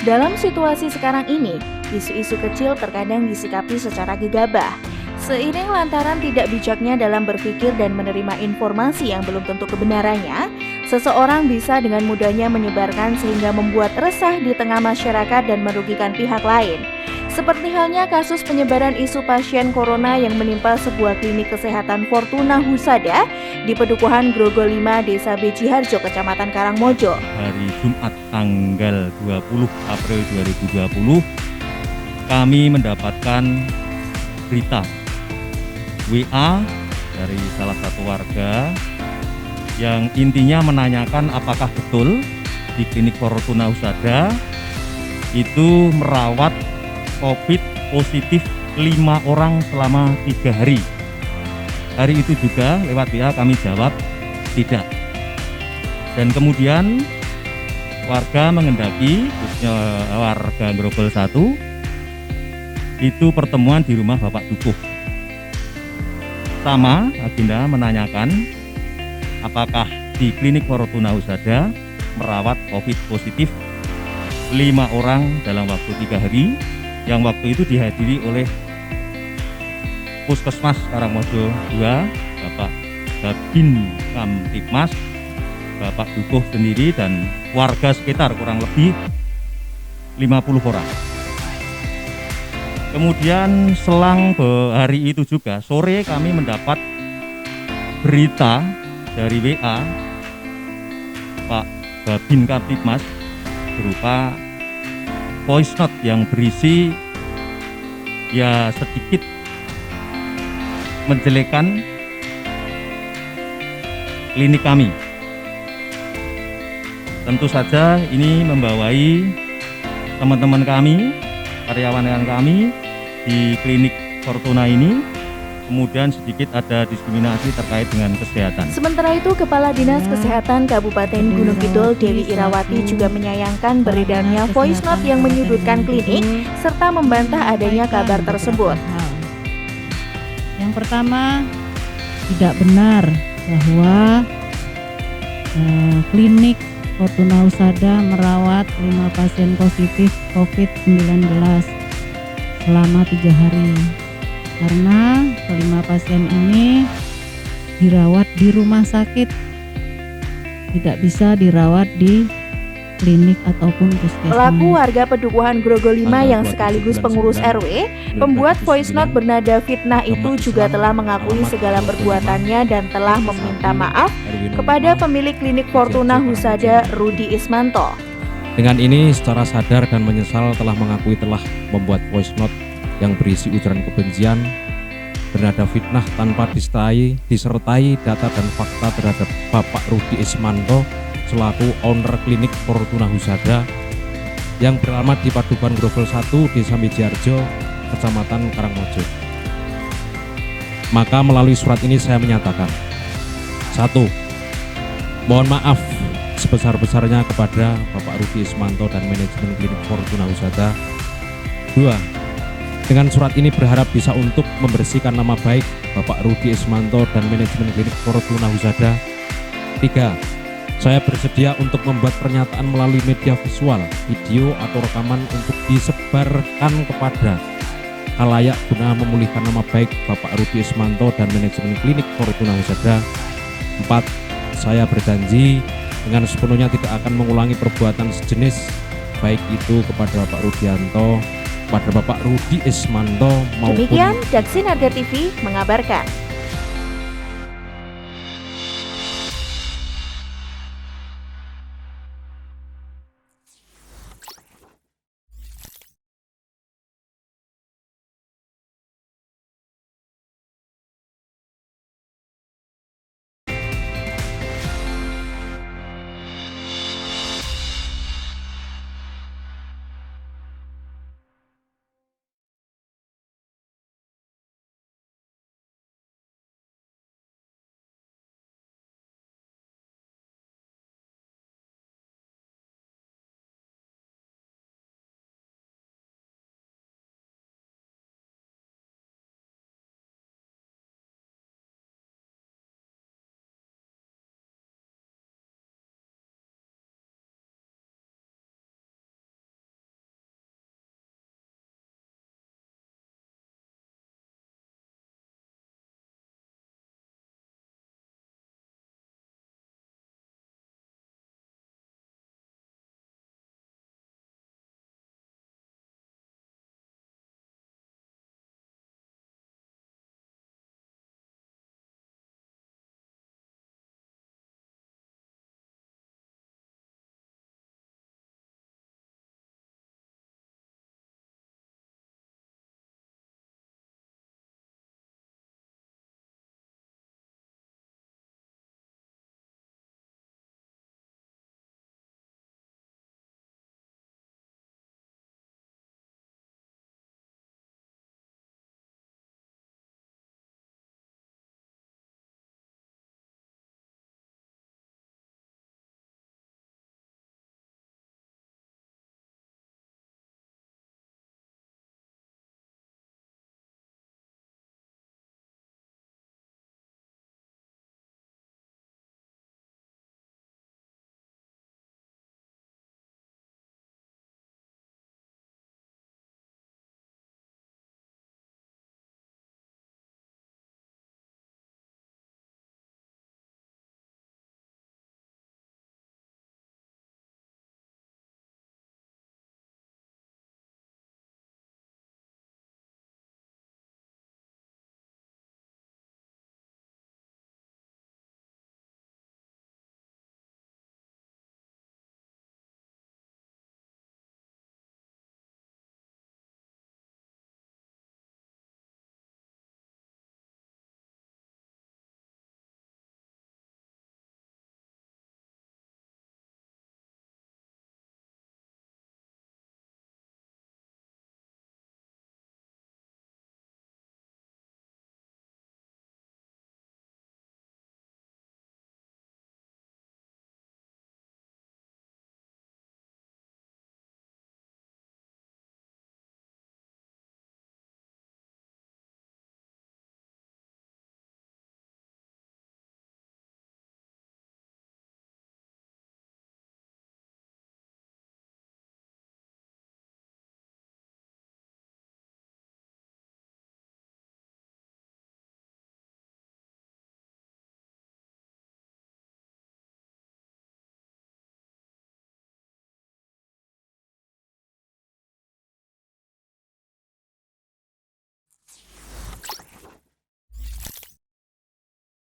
Dalam situasi sekarang ini, isu-isu kecil terkadang disikapi secara gegabah. Seiring lantaran tidak bijaknya dalam berpikir dan menerima informasi yang belum tentu kebenarannya, seseorang bisa dengan mudahnya menyebarkan sehingga membuat resah di tengah masyarakat dan merugikan pihak lain. Seperti halnya kasus penyebaran isu pasien corona yang menimpa sebuah klinik kesehatan Fortuna Husada di Pedukuhan Grogol 5, Desa Bejiharjo, Kecamatan Karangmojo. Hari Jumat tanggal 20 April 2020 kami mendapatkan berita WA dari salah satu warga yang intinya menanyakan apakah betul di klinik Fortuna Husada itu merawat COVID positif 5 orang selama 3 hari. Hari itu juga lewat WA kami jawab tidak. Dan kemudian warga mengendaki, khususnya warga Grogol 1, itu pertemuan di rumah Bapak Dukuh. Sama agenda menanyakan apakah di klinik Fortuna Husada merawat COVID positif 5 orang dalam waktu 3 hari, yang waktu itu dihadiri oleh Puskesmas Karangmojo 2, Bapak Babin Kamtipmas, Bapak Dukuh sendiri, dan warga sekitar kurang lebih 50 orang. Kemudian selang hari itu juga sore kami mendapat berita dari WA Pak Babin Kamtipmas berupa voice note yang berisi ya sedikit menjelekkan klinik kami. Tentu saja ini membawai teman-teman kami, karyawan kami di klinik Fortuna ini, kemudian sedikit ada diskriminasi terkait dengan kesehatan. Sementara itu, Kepala Dinas Kesehatan Kabupaten Gunung Kidul Dewi Irawati juga menyayangkan beredarnya voice note yang menyudutkan klinik serta membantah adanya kabar tersebut. Yang pertama, tidak benar bahwa klinik Fortuna Husada merawat 5 pasien positif COVID-19 selama 3 hari. Karena kelima pasien ini dirawat di rumah sakit, tidak bisa dirawat di klinik ataupun puskesmas. Pelaku warga Pedukuhan Grogol 5 yang sekaligus pengurus RW, pembuat voice note bernada fitnah itu juga telah mengakui segala perbuatannya dan telah meminta maaf kepada pemilik klinik Fortuna Husada, Rudi Ismanto. Dengan ini secara sadar dan menyesal telah mengakui telah membuat voice note yang berisi ujaran kebencian, bernada fitnah tanpa disertai data dan fakta terhadap Bapak Rudi Ismanto selaku owner klinik Fortuna Husada yang beralamat di Padukuhan Grogol 1, Desa Bejiharjo, Kecamatan Karangmojo. Maka melalui surat ini saya menyatakan: 1. Mohon maaf sebesar-besarnya kepada Bapak Rudi Ismanto dan manajemen klinik Fortuna Husada. 2. Dengan surat ini berharap bisa untuk membersihkan nama baik Bapak Rudi Ismanto dan manajemen klinik Fortuna Husada. 3. Saya bersedia untuk membuat pernyataan melalui media visual, video atau rekaman untuk disebarkan kepada khalayak guna memulihkan nama baik Bapak Rudi Ismanto dan manajemen klinik Fortuna Husada. 4. Saya berjanji dengan sepenuhnya tidak akan mengulangi perbuatan sejenis, baik itu kepada Bapak Rudianto, pada Bapak Rudi Ismanto maupun. Demikian Daksi Naga TV mengabarkan.